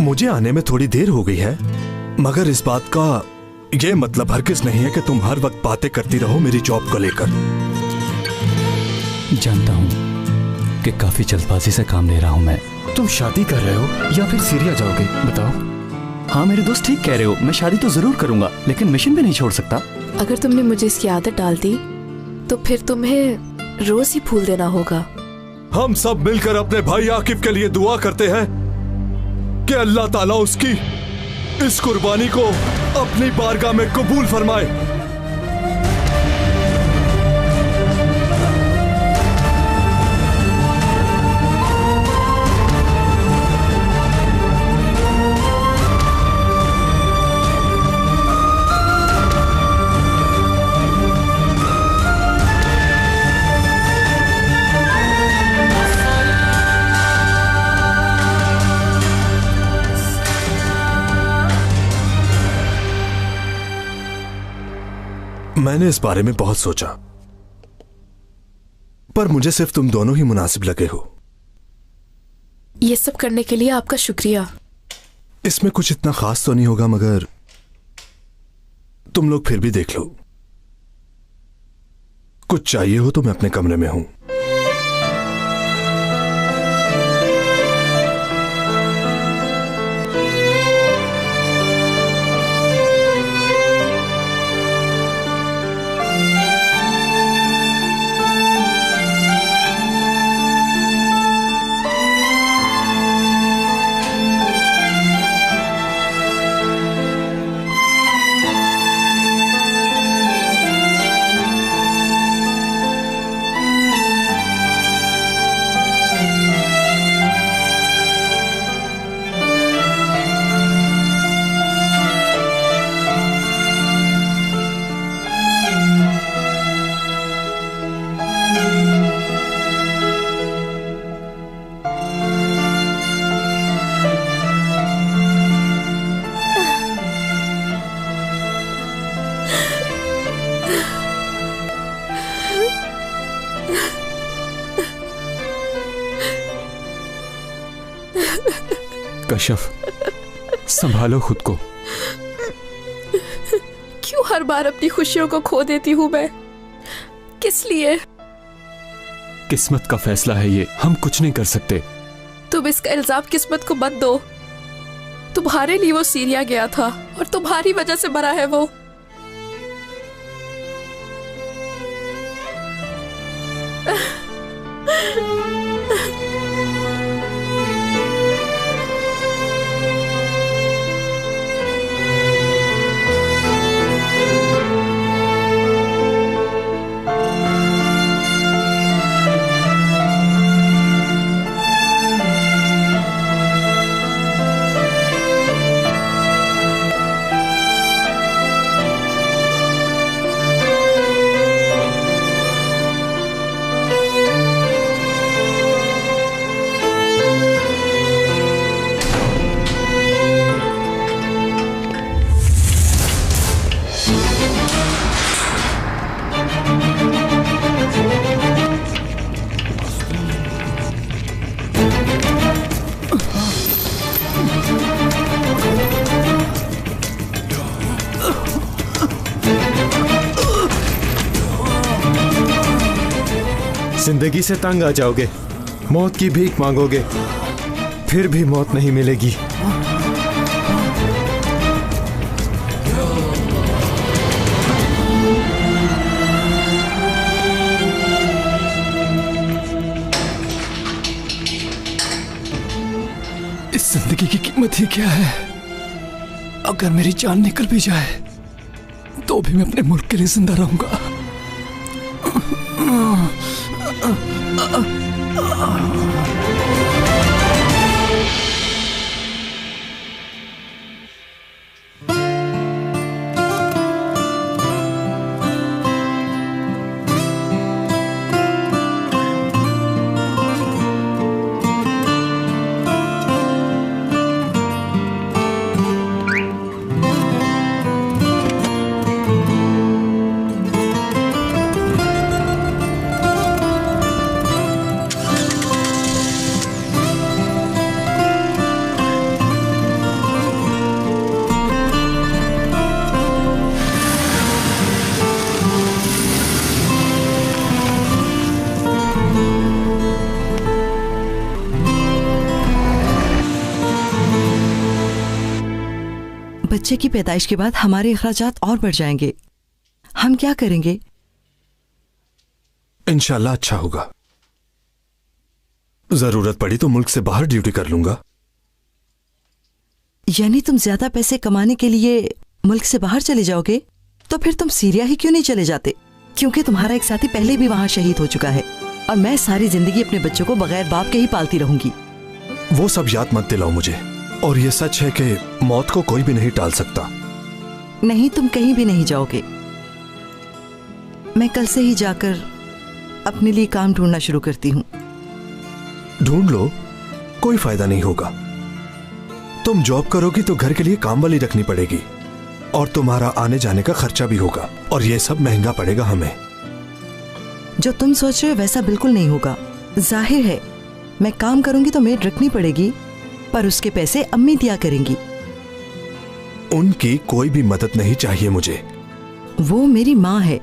मुझे आने में थोड़ी देर हो गई है, मगर इस बात का ये मतलब हरगिज नहीं है कि तुम हर वक्त बातें करती रहो मेरी जॉब को लेकर। जानता हूँ कि काफी जल्दबाजी से काम ले रहा हूँ मैं। तुम शादी कर रहे हो या फिर सीरिया जाओगे, बताओ। हाँ मेरे दोस्त ठीक कह रहे हो, मैं शादी तो जरूर करूंगा लेकिन मिशन भी नहीं छोड़ सकता। अगर तुमने मुझे इसकी आदत डाल दी तो फिर तुम्हें रोज ही फूल देना होगा। हम सब मिलकर अपने भाई आकिब के लिए दुआ करते हैं कि अल्लाह ताला उसकी इस कुर्बानी को अपनी बारगाह में कबूल फरमाए। मैंने इस बारे में बहुत सोचा, पर मुझे सिर्फ तुम दोनों ही मुनासिब लगे हो। ये सब करने के लिए आपका शुक्रिया। इसमें कुछ इतना खास तो नहीं होगा, मगर तुम लोग फिर भी देख लो। कुछ चाहिए हो तो मैं अपने कमरे में हूं। कशफ, संभालो खुद को। क्यों हर बार अपनी खुशियों को खो देती हूँ मैं? किस लिए? किस्मत का फैसला है ये, हम कुछ नहीं कर सकते। तुम इसका इल्जाम किस्मत को मत दो। तुम्हारे लिए वो सीरिया गया था और तुम्हारी वजह से मरा है वो। जिंदगी से तंग आ जाओगे, मौत की भीख मांगोगे, फिर भी मौत नहीं मिलेगी। इस जिंदगी की कीमत ही क्या है? अगर मेरी जान निकल भी जाए तो भी मैं अपने मुल्क के लिए जिंदा रहूंगा। बच्चे की पैदाइश के बाद हमारे अखराजात और बढ़ जाएंगे। हम क्या करेंगे? इंशाल्लाह अच्छा होगा। जरूरत पड़ी तो मुल्क से बाहर ड्यूटी कर लूंगा। यानी तुम ज्यादा पैसे कमाने के लिए मुल्क से बाहर चले जाओगे? तो फिर तुम सीरिया ही क्यों नहीं चले जाते? क्योंकि तुम्हारा एक साथी पहले भी वहां शहीद हो चुका है और मैं सारी जिंदगी अपने बच्चों को बगैर बाप के ही पालती रहूंगी। वो सब याद मत दिलाओ मुझे। और ये सच है कि मौत को कोई भी नहीं टाल सकता। नहीं, तुम कहीं भी नहीं जाओगे। मैं कल से ही जाकर अपने लिए काम ढूंढना शुरू करती हूँ। ढूंढ लो, कोई फायदा नहीं होगा। तुम जॉब करोगी तो घर के लिए काम वाली रखनी पड़ेगी और तुम्हारा आने जाने का खर्चा भी होगा और ये सब महंगा पड़ेगा हमें। जो तुम सोच रहे हो वैसा बिल्कुल नहीं होगा। जाहिर है मैं काम करूंगी तो मेड रखनी पड़ेगी, पर उसके पैसे अम्मी दिया करेंगी। उनकी कोई भी मदद नहीं चाहिए मुझे। वो मेरी माँ है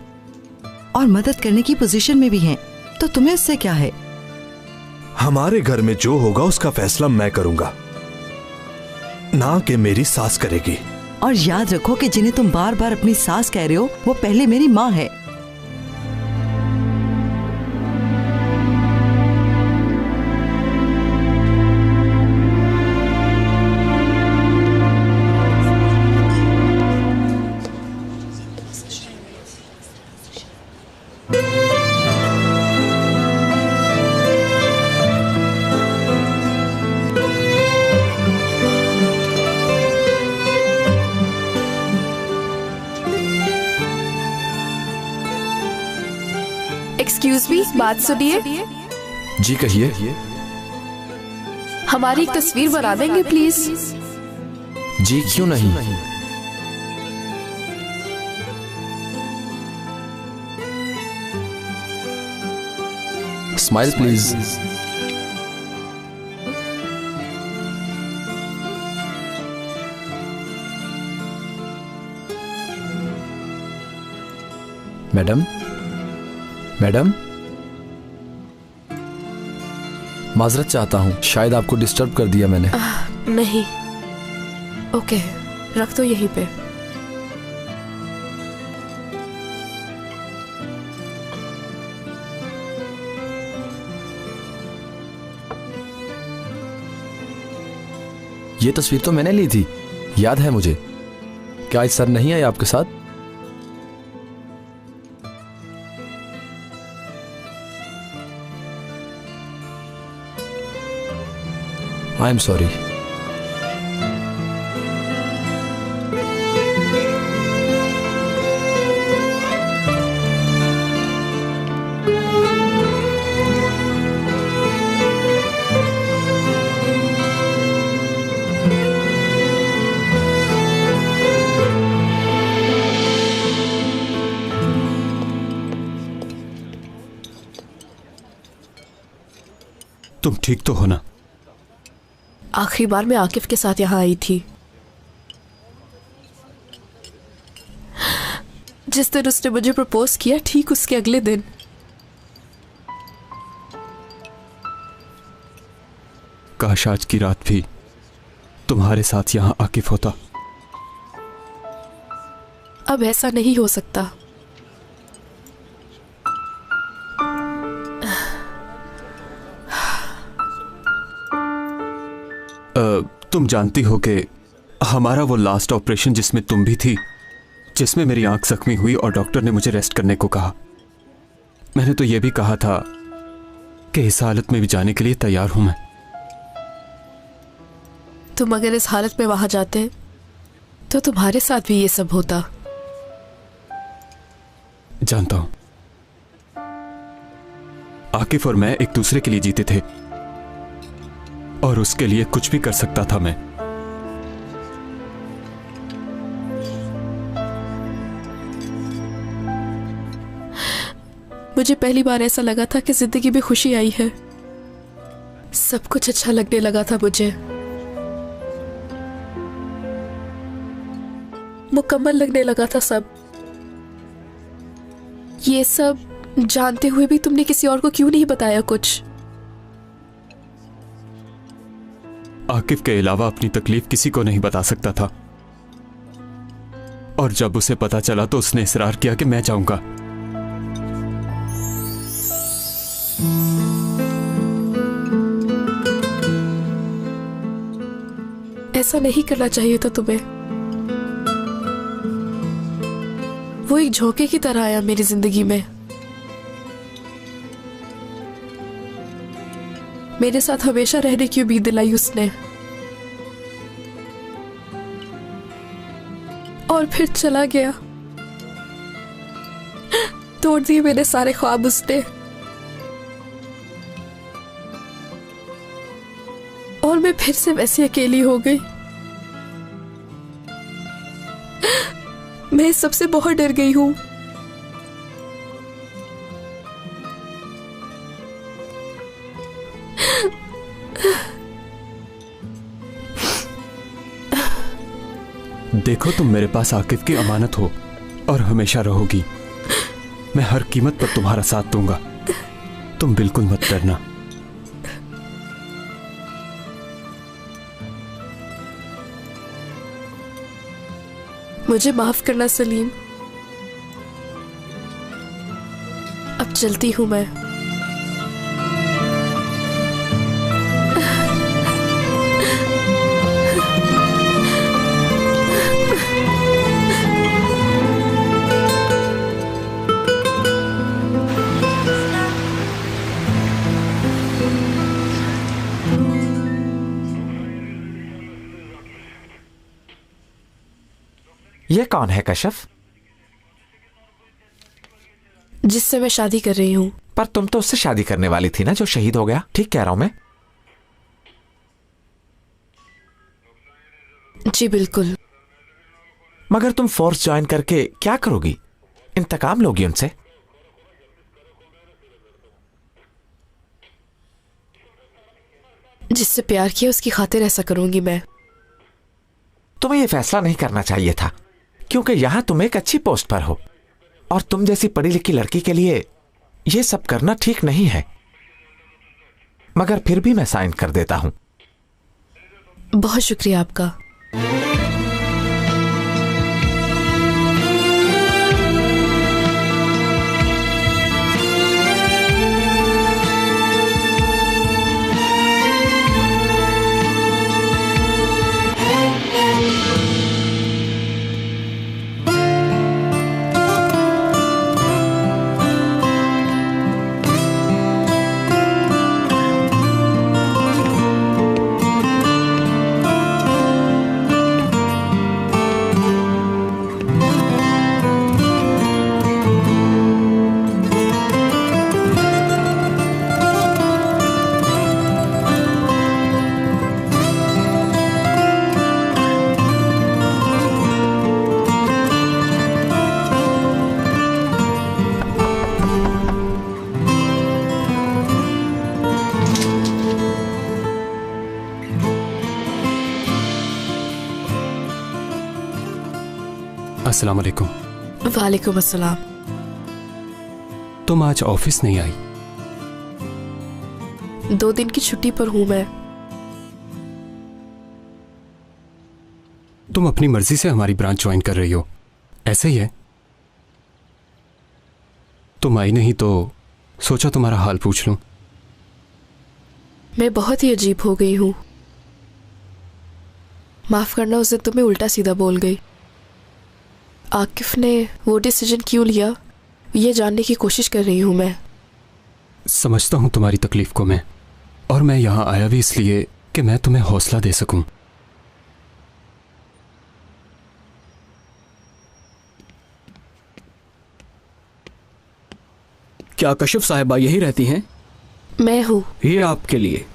और मदद करने की पोजीशन में भी हैं, तो तुम्हें उससे क्या है? हमारे घर में जो होगा उसका फैसला मैं करूंगा, ना कि मेरी सास करेगी। और याद रखो कि जिन्हें तुम बार बार अपनी सास कह रहे हो वो पहले मेरी माँ है। एक्सक्यूज मी, बात सुनिए। जी कहिए। हमारी एक तस्वीर बना देंगे प्लीज? जी क्यों नहीं। Smile please. मैडम, मैडम, माजरत चाहता हूं, शायद आपको डिस्टर्ब कर दिया मैंने। नहीं, ओके, रख दो यहीं पे। ये तस्वीर तो मैंने ली थी, याद है मुझे। क्या आज सर नहीं आए आपके साथ? I am sorry. तुम ठीक तो हो ना? आखिरी बार मैं आकिफ के साथ यहाँ आई थी जिस दिन उसने मुझे प्रपोज किया, ठीक उसके अगले दिन। काश आज की रात भी तुम्हारे साथ यहाँ आकिफ होता। अब ऐसा नहीं हो सकता। तुम जानती हो कि हमारा वो लास्ट ऑपरेशन जिसमें तुम भी थी, जिसमें मेरी आंख जख्मी हुई और डॉक्टर ने मुझे रेस्ट करने को कहा, मैंने तो यह भी कहा था कि इस हालत में भी जाने के लिए तैयार हूं मैं। तुम अगर इस हालत में वहां जाते तो तुम्हारे साथ भी ये सब होता। जानता हूं, आकिफ और मैं एक दूसरे के लिए जीते थे और उसके लिए कुछ भी कर सकता था मैं। मुझे पहली बार ऐसा लगा था कि जिंदगी में खुशी आई है। सब कुछ अच्छा लगने लगा था मुझे, मुकम्मल लगने लगा था सब। ये सब जानते हुए भी तुमने किसी और को क्यों नहीं बताया कुछ? आकिफ के अलावा अपनी तकलीफ किसी को नहीं बता सकता था। और जब उसे पता चला तो उसने इसरार किया कि मैं जाऊंगा। ऐसा नहीं करना चाहिए था तुम्हें। वो एक झोंके की तरह आया मेरी जिंदगी में। मेरे साथ हमेशा रहने की उम्मीद दिलाई उसने, और फिर चला गया। तोड़ दिए मेरे सारे ख्वाब उसने, और मैं फिर से वैसी अकेली हो गई। मैं इस सबसे बहुत डर गई हूं। देखो, तुम मेरे पास आकिफ की अमानत हो और हमेशा रहोगी। मैं हर कीमत पर तुम्हारा साथ दूंगा। तुम बिल्कुल मत डरना। मुझे माफ करना सलीम। अब चलती हूं मैं। ये कौन है कशफ? जिससे मैं शादी कर रही हूँ। पर तुम तो उससे शादी करने वाली थी ना, जो शहीद हो गया। ठीक कह रहा हूं मैं? जी बिल्कुल। मगर तुम फोर्स ज्वाइन करके क्या करोगी? इंतकाम लोगी उनसे? जिससे प्यार किया उसकी खातिर ऐसा करूंगी मैं। तुम्हें यह फैसला नहीं करना चाहिए था, क्योंकि यहां तुम एक अच्छी पोस्ट पर हो, और तुम जैसी पढ़ी लिखी लड़की के लिए यह सब करना ठीक नहीं है। मगर फिर भी मैं साइन कर देता हूं। बहुत शुक्रिया आपका। अस्सलाम वालेकुम। वालेकुम अस्सलाम। तुम आज ऑफिस नहीं आई? 2 दिन की छुट्टी पर हूं मैं। तुम अपनी मर्जी से हमारी ब्रांच ज्वाइन कर रही हो, ऐसे ही है? तुम आई नहीं तो सोचा तुम्हारा हाल पूछ लूं। मैं बहुत ही अजीब हो गई हूं। माफ करना, उस दिन तुम्हें उल्टा सीधा बोल गई। आकिफ ने वो डिसीजन क्यों लिया, ये जानने की कोशिश कर रही हूं मैं। समझता हूं तुम्हारी तकलीफ को मैं, और मैं यहां आया भी इसलिए कि मैं तुम्हें हौसला दे सकूं। क्या कशिफ साहिबा यही रहती हैं? मैं हूं। ये आपके लिए।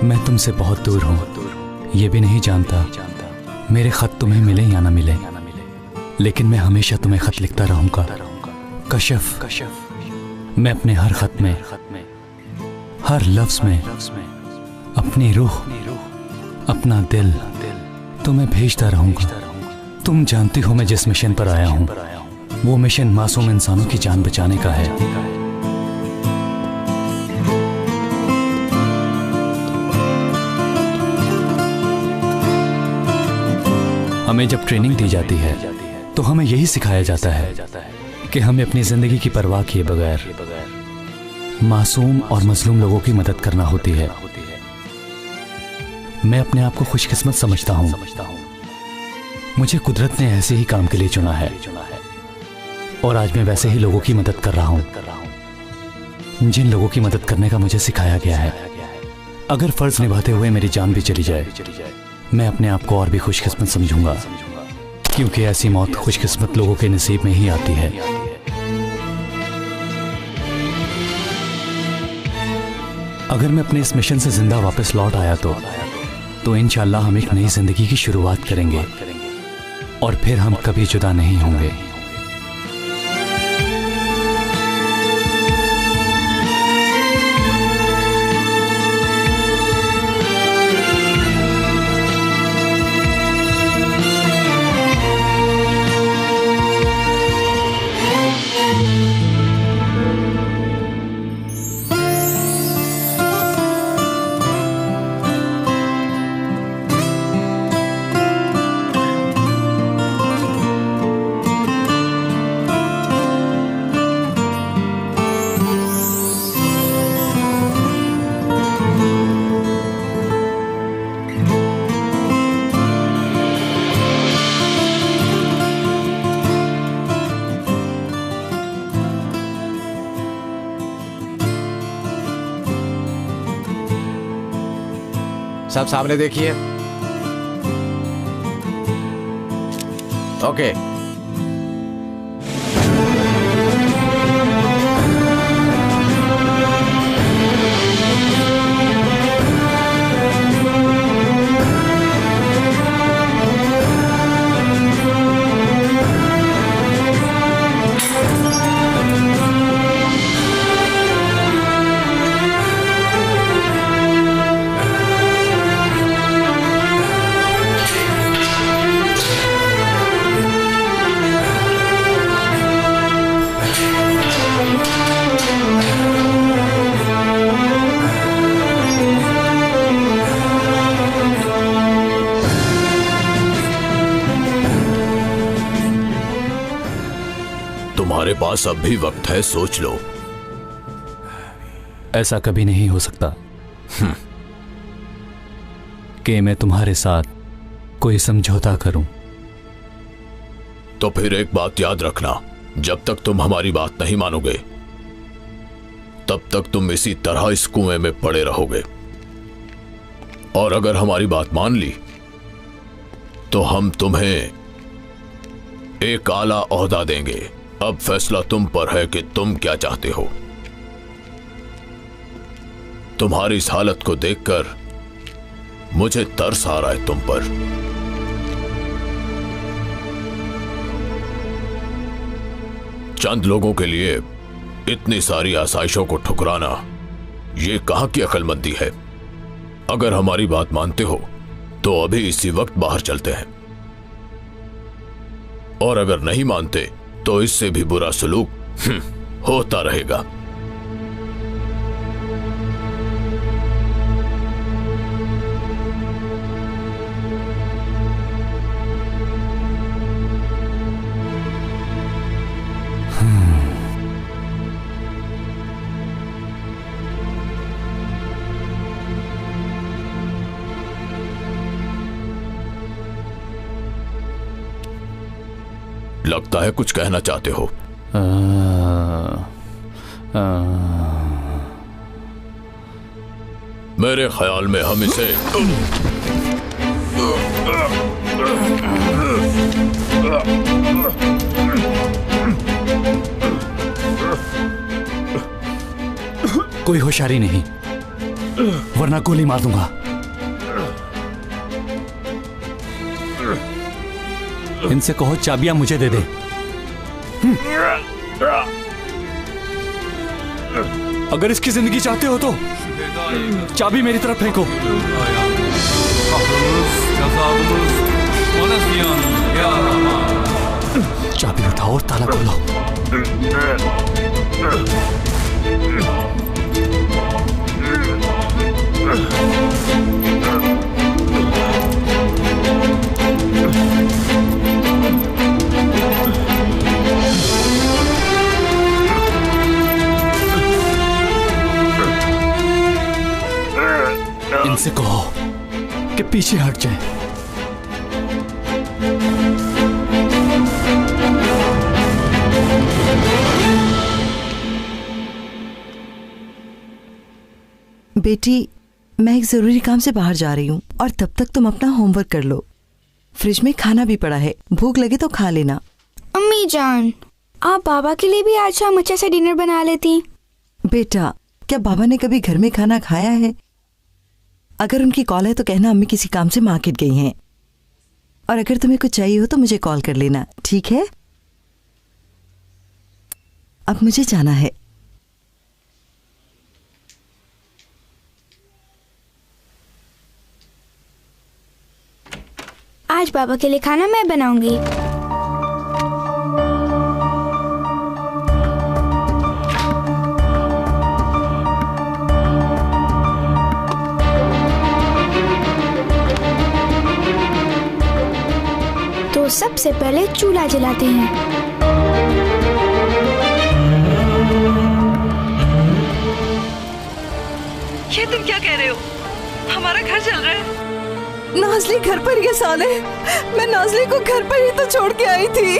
मैं तुमसे बहुत दूर हूँ, ये भी नहीं जानता मेरे खत तुम्हें मिले या ना मिले, लेकिन मैं हमेशा तुम्हें खत लिखता रहूंगा। कशफ, मैं अपने हर खत में, हर लफ्ज में अपनी रूह, अपना दिल तुम्हें भेजता रहूंगा। तुम जानती हो मैं जिस मिशन पर आया हूं, वो मिशन मासूम इंसानों की जान बचाने का है। हमें जब ट्रेनिंग दी जाती है तो हमें यही सिखाया जाता है कि हमें अपनी जिंदगी की परवाह किए बगैर मासूम और मजलूम लोगों की मदद करना होती है। मैं अपने आप को खुशकिस्मत समझता हूं। मुझे कुदरत ने ऐसे ही काम के लिए चुना है और आज मैं वैसे ही लोगों की मदद कर रहा हूं जिन लोगों की मदद करने का मुझे सिखाया गया है। अगर फर्ज निभाते हुए मेरी जान भी चली जाए, मैं अपने आप को और भी खुशकिस्मत समझूंगा, क्योंकि ऐसी मौत खुशकिस्मत लोगों के नसीब में ही आती है। अगर मैं अपने इस मिशन से जिंदा वापस लौट आया तो इंशाअल्लाह हम एक नई जिंदगी की शुरुआत करेंगे और फिर हम कभी जुदा नहीं होंगे। सब सामने देखिए। ओके, तुम्हारे पास अब भी वक्त है, सोच लो। ऐसा कभी नहीं हो सकता कि मैं तुम्हारे साथ कोई समझौता करूं। तो फिर एक बात याद रखना, जब तक तुम हमारी बात नहीं मानोगे तब तक तुम इसी तरह इस कुएं में पड़े रहोगे, और अगर हमारी बात मान ली तो हम तुम्हें एक आला ओहदा देंगे। अब फैसला तुम पर है कि तुम क्या चाहते हो। तुम्हारी इस हालत को देखकर मुझे तरस आ रहा है तुम पर। चंद लोगों के लिए इतनी सारी आसाइशों को ठुकराना ये कहां की अक्लमंदी है। अगर हमारी बात मानते हो तो अभी इसी वक्त बाहर चलते हैं, और अगर नहीं मानते तो इससे भी बुरा सलूक होता रहेगा। लगता है कुछ कहना चाहते हो। मेरे ख्याल में हम इसे कोई होशियारी नहीं, वरना गोली मार दूंगा। इनसे कहो चाबियां मुझे दे दे। अगर इसकी जिंदगी चाहते हो तो चाबी मेरी तरफ फेंको। चाबी उठाओ और ताला खोलो। इनसे कहो कि पीछे हट जाएं। बेटी, मैं एक जरूरी काम से बाहर जा रही हूँ और तब तक तुम अपना होमवर्क कर लो। फ्रिज में खाना भी पड़ा है, भूख लगे तो खा लेना। अम्मी जान, आप बाबा के लिए भी आज शाम अच्छा सा डिनर बना लेती। बेटा, क्या बाबा ने कभी घर में खाना खाया है? अगर उनकी कॉल है तो कहना अम्मी किसी काम से मार्केट गई हैं। और अगर तुम्हें कुछ चाहिए हो तो मुझे कॉल कर लेना, ठीक है? अब मुझे जाना है। आज बाबा के लिए खाना मैं बनाऊंगी। तो सबसे पहले चूल्हा जलाते हैं। ये तुम क्या कह रहे हो? हमारा घर जल रहा है। नाज़ली घर पर ये साले, मैं नाज़ली को घर पर ही तो छोड़ के आई थी।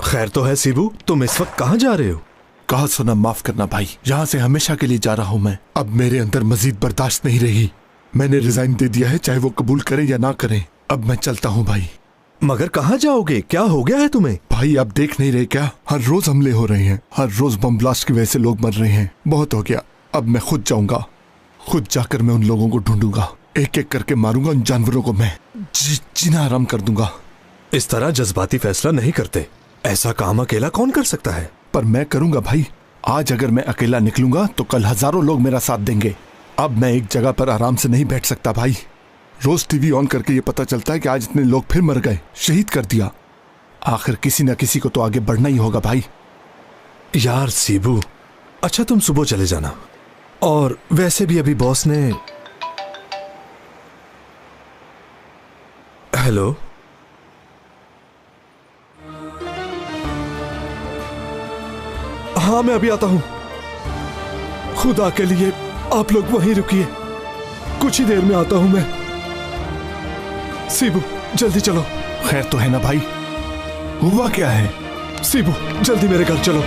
खैर तो है सीबू, तुम इस वक्त कहाँ जा रहे हो? कहा सुना माफ करना भाई, यहाँ से हमेशा के लिए जा रहा हूँ मैं। अब मेरे अंदर मजीद बर्दाश्त नहीं रही। मैंने रिजाइन दे दिया है, चाहे वो कबूल करें या ना करें। अब मैं चलता हूँ भाई। मगर कहाँ जाओगे? क्या हो गया है तुम्हें? भाई आप देख नहीं रहे क्या? हर रोज हमले हो रहे हैं, हर रोज बम ब्लास्ट की वजह से लोग मर रहे हैं। बहुत हो गया, अब मैं खुद जाऊंगा। खुद जाकर मैं उन लोगों को ढूंढूंगा, एक एक करके मारूंगा उन जानवरों को। मैं जीना आराम कर दूंगा। इस तरह जज्बाती फैसला नहीं करते। ऐसा काम अकेला कौन कर सकता है? पर मैं करूंगा भाई। आज अगर मैं अकेला निकलूंगा तो कल हजारों लोग मेरा साथ देंगे। अब मैं एक जगह पर आराम से नहीं बैठ सकता भाई। रोज टीवी ऑन करके ये पता चलता है कि आज इतने लोग फिर मर गए, शहीद कर दिया। आखिर किसी न किसी को तो आगे बढ़ना ही होगा भाई। यार सीबू, अच्छा तुम सुबह चले जाना। और वैसे भी अभी बॉस ने... हेलो, हाँ मैं अभी आता हूं। खुदा के लिए आप लोग वहीं रुकिए, कुछ ही देर में आता हूं मैं। सीबू जल्दी चलो। खैर तो है ना भाई? हुआ क्या है? सीबू जल्दी मेरे घर चलो।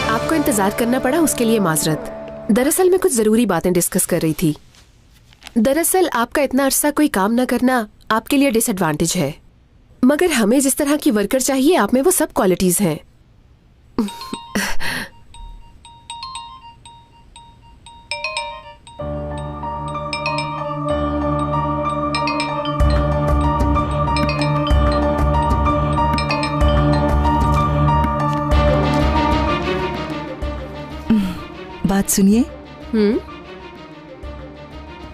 आपको इंतजार करना पड़ा, उसके लिए माजरत। दरअसल मैं कुछ जरूरी बातें डिस्कस कर रही थी। दरअसल आपका इतना अरसा कोई काम ना करना आपके लिए डिसएडवांटेज है, मगर हमें जिस तरह की वर्कर चाहिए आप में वो सब क्वालिटीज हैं। बात सुनिए।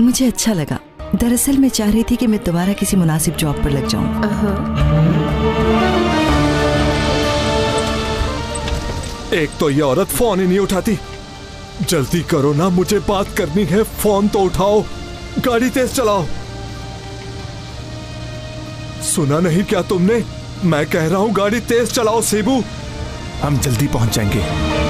मुझे अच्छा लगा। दरअसल मैं चाह रही थी कि मैं दोबारा किसी मुनासिब जॉब पर लग जाऊं। एक तो ये औरत फोन ही नहीं उठाती। जल्दी करो ना, मुझे बात करनी है। फोन तो उठाओ, गाड़ी तेज चलाओ। सुना नहीं क्या तुमने? मैं कह रहा हूं गाड़ी तेज चलाओ सीबू। हम जल्दी पहुंच जाएंगे।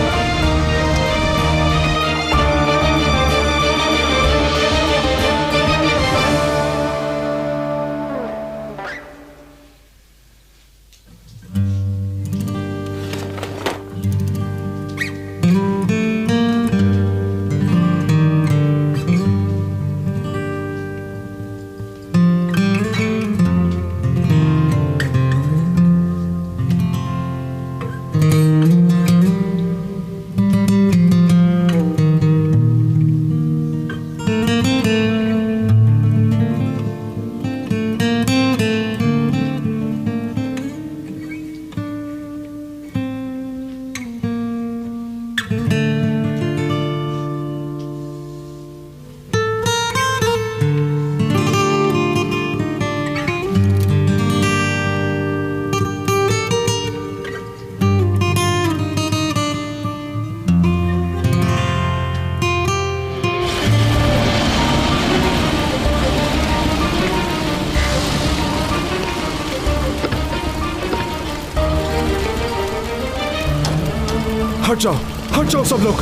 हट जाओ सब लोग।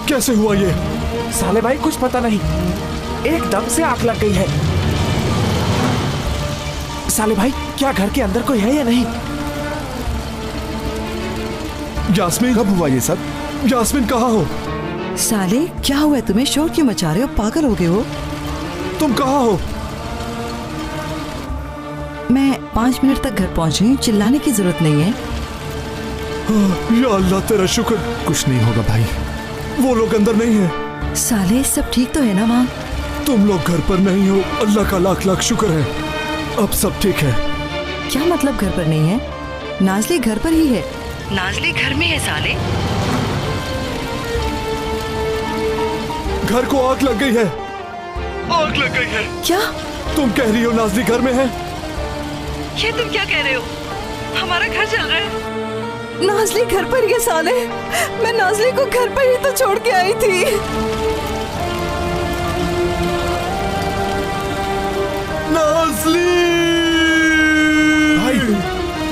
कैसे हुआ ये? साले भाई कुछ पता नहीं, एकदम से आग लग गई है। साले भाई क्या घर के अंदर कोई है या नहीं? यास्मीन, कब हुआ ये सब? यास्मीन कहाँ हो? साले क्या हुआ तुम्हें? शोर क्यों मचा रहे हो? पागल हो गए हो? तुम कहाँ हो? मैं 5 मिनट तक घर पहुंच गई हूँ, चिल्लाने की जरूरत नहीं है। या अल्लाह तेरा शुक्र। कुछ नहीं होगा भाई, वो लोग अंदर नहीं है। साले सब ठीक तो है ना वहाँ? तुम लोग घर पर नहीं हो, अल्लाह का लाख लाख शुक्र है, अब सब ठीक है। क्या मतलब घर पर नहीं है? नाज़ली घर पर ही है। नाज़ली घर में है साले। घर को आग लग गई है। आग लग गई है। क्या तुम कह रही हो नाज़ली घर में है? ये तुम क्या कह रहे हो? हमारा घर जल रहा है। नाज़ली घर पर ही है साले। मैं नाज़ली को घर पर ही तो छोड़ के आई थी। नाज़ली!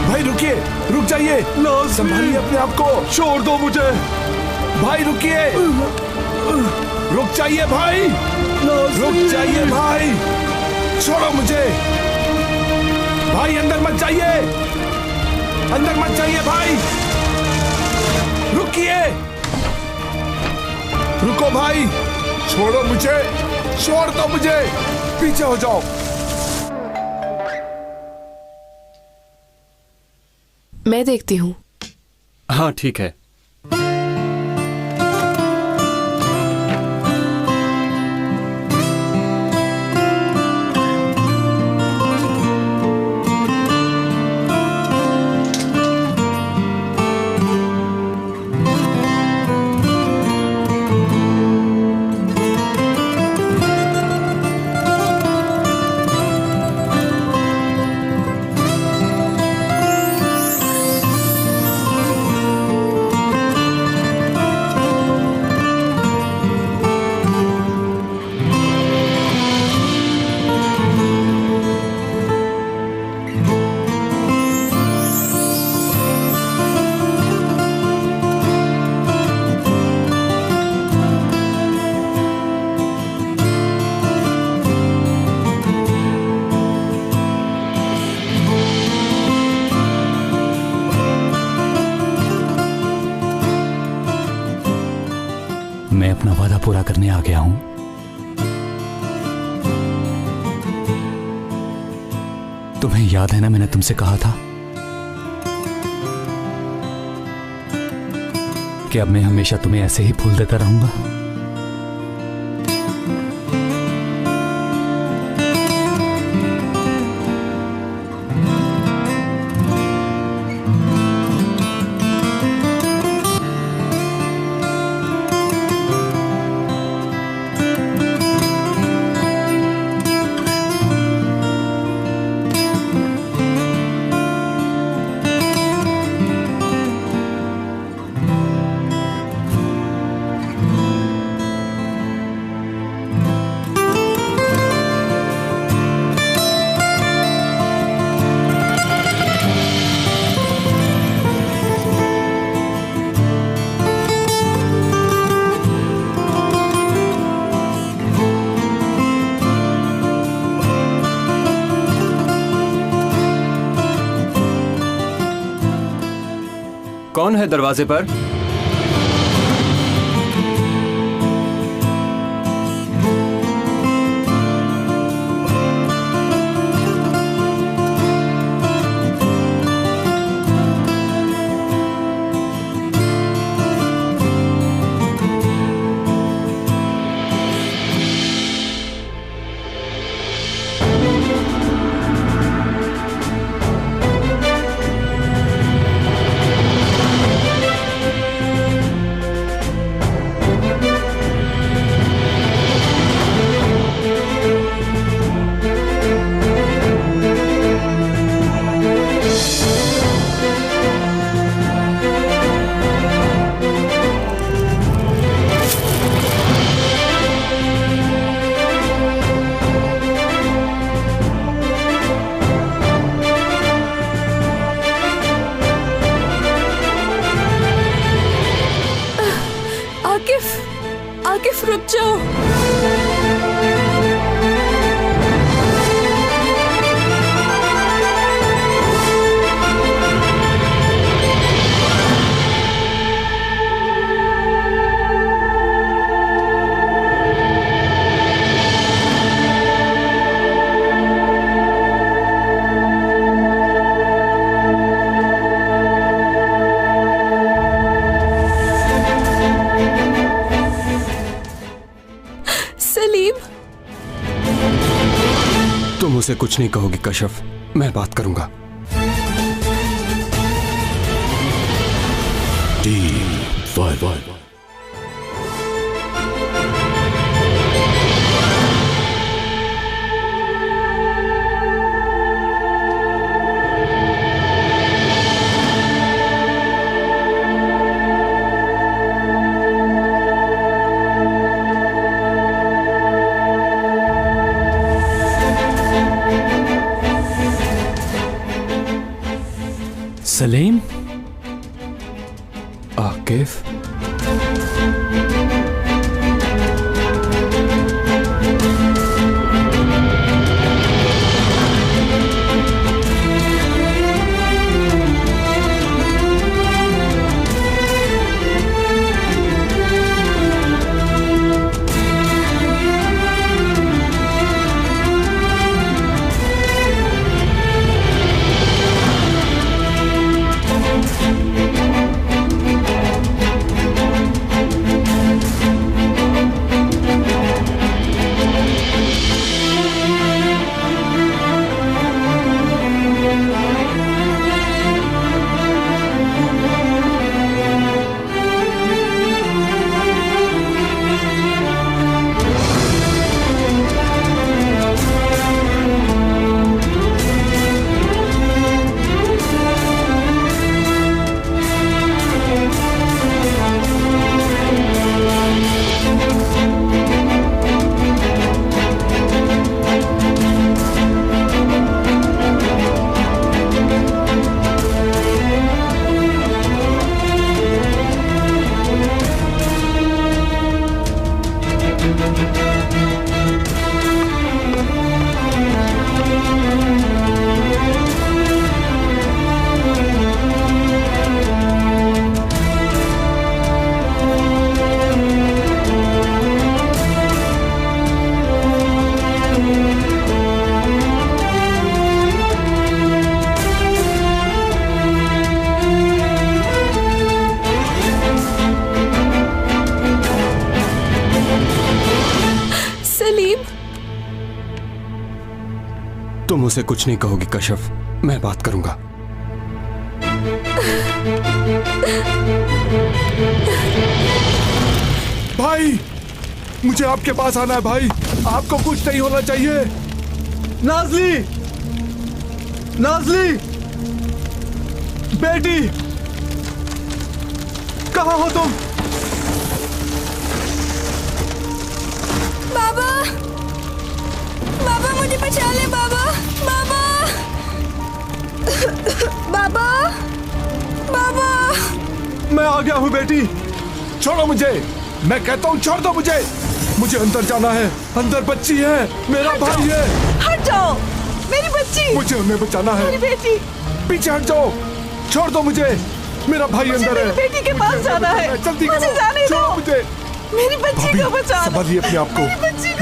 भाई रुकिए, रुक जाइए। संभालिए अपने आप को। छोड़ दो मुझे। भाई रुकिए, रुक जाइए भाई, रुक जाइए भाई, छोड़ो मुझे। भाई अंदर मत जाइए, अंदर मत जाइए भाई, रुकिए, रुको भाई, छोड़ो मुझे, छोड़ दो मुझे, पीछे हो जाओ। मैं देखती हूँ। हाँ ठीक है। मैं अपना वादा पूरा करने आ गया हूं। तुम्हें याद है ना, मैंने तुमसे कहा था कि अब मैं हमेशा तुम्हें ऐसे ही फूल देता रहूंगा। कौन है दरवाजे पर? उसे कुछ नहीं कहोगी कश्यप, मैं बात करूंगा। सलीम, आकिफ, तुम उसे कुछ नहीं कहोगी कश्यप, मैं बात करूंगा। भाई, मुझे आपके पास आना है भाई, आपको कुछ नहीं होना चाहिए। नाज़ली, नाज़ली, बेटी, कहाँ हो तुम? बाबा, बाबा मुझे बचा ले बाबा, बाबा, बाबा, बाबा। मैं आ गया हूँ बेटी, छोड़ो मुझे, मैं कहता हूँ छोड़ दो मुझे, मुझे अंदर जाना है, अंदर बच्ची है, मेरा भाई है। हट जाओ, मेरी बच्ची, मुझे उन्हें बचाना है। मेरी बेटी, पीछे हट जाओ, छोड़ दो मुझे, मेरा भाई अंदर है। मेरी बेटी के पास जाना है, जल्दी मुझे जाने दो, मुझे, मेरी बच्ची को बचा लो। संभालिए अपने आप को,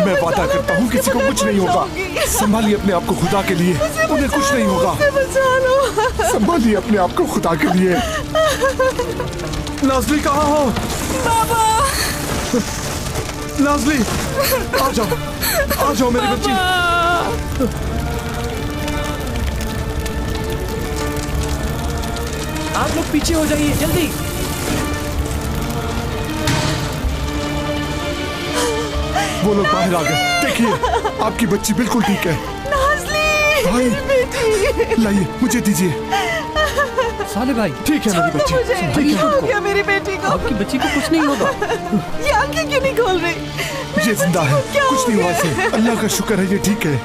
मैं वादा करता हूँ किसी को कुछ नहीं होगा। संभालिए अपने आप को खुदा के लिए, उन्हें कुछ नहीं होगा। संभालिए अपने आप को खुदा के लिए। नाज़ली कहाँ हो? बाबा, नाज़ली, आ जाओ, आ जाओ मेरी बच्ची। आप लोग पीछे हो जाइए जल्दी। वो लोग बाहर आ गए, देखिए आपकी बच्ची बिल्कुल ठीक है। नाज़ली, भाई, बेटी, लाइए, मुझे दीजिए। साले भाई, ठीक है मेरी बच्ची, ठीक है। हो गया मेरी बेटी को, आपकी बच्ची को कुछ नहीं होगा। ये आंखें क्यों नहीं खोल रही? ये जिंदा है, कुछ नहीं हुआ इसे, अल्लाह का शुक्र है, ये ठीक है।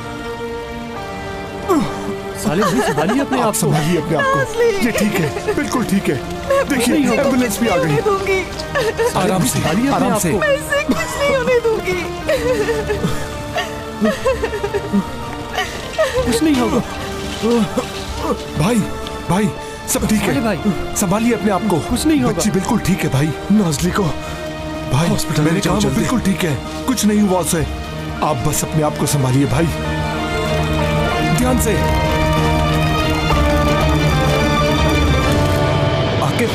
साले भाई, संभालिए अपने आप को, संभालिए अपने आप को, ये ठीक है, बिल्कुल ठीक है। देखिए एम्बुलेंस भी आ गई। आराम से, आराम से। मैं इसे कुछ नहीं होने दूंगी। कुछ नहीं होगा। भाई, भाई, सब ठीक है भाई, संभालिए अपने आप को, कुछ नहीं होगा। बच्ची बिल्कुल ठीक है भाई। नाज़ली को भाई हॉस्पिटल में जाओ, बिल्कुल ठीक है, कुछ नहीं हुआ उसे। आप बस अपने आप को संभालिए भाई, ध्यान से। आकिफ,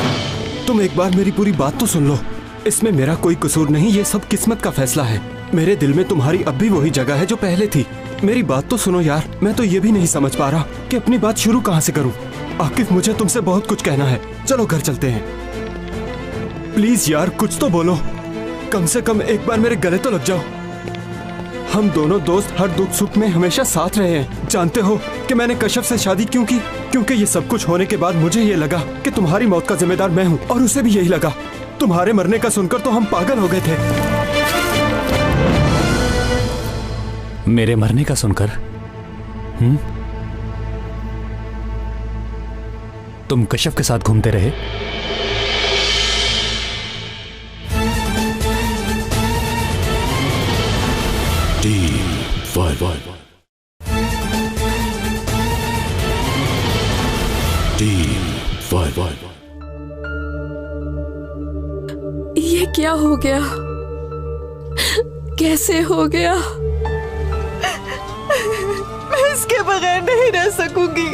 तुम एक बार मेरी पूरी बात तो सुन लो। इसमें मेरा कोई कसूर नहीं, ये सब किस्मत का फैसला है। मेरे दिल में तुम्हारी अब भी वही जगह है जो पहले थी। मेरी बात तो सुनो यार, मैं तो ये भी नहीं समझ पा रहा कि अपनी बात शुरू कहाँ से करूं। आकिफ, मुझे तुमसे बहुत कुछ कहना है, चलो घर चलते हैं। प्लीज यार कुछ तो बोलो, कम से कम एक बार मेरे गले तो लग जाओ। हम दोनों दोस्त हर दुख सुख में हमेशा साथ रहे हैं। जानते हो कि मैंने कश्यप से शादी क्यों की? क्योंकि ये सब कुछ होने के बाद मुझे ये लगा कि तुम्हारी मौत का जिम्मेदार मैं हूँ, और उसे भी यही लगा। तुम्हारे मरने का सुनकर तो हम पागल हो गए थे। मेरे मरने का सुनकर? तुम कश्यप के साथ घूमते रहे? ये क्या हो गया? कैसे हो गया? मैं इसके बगैर नहीं रह सकूंगी।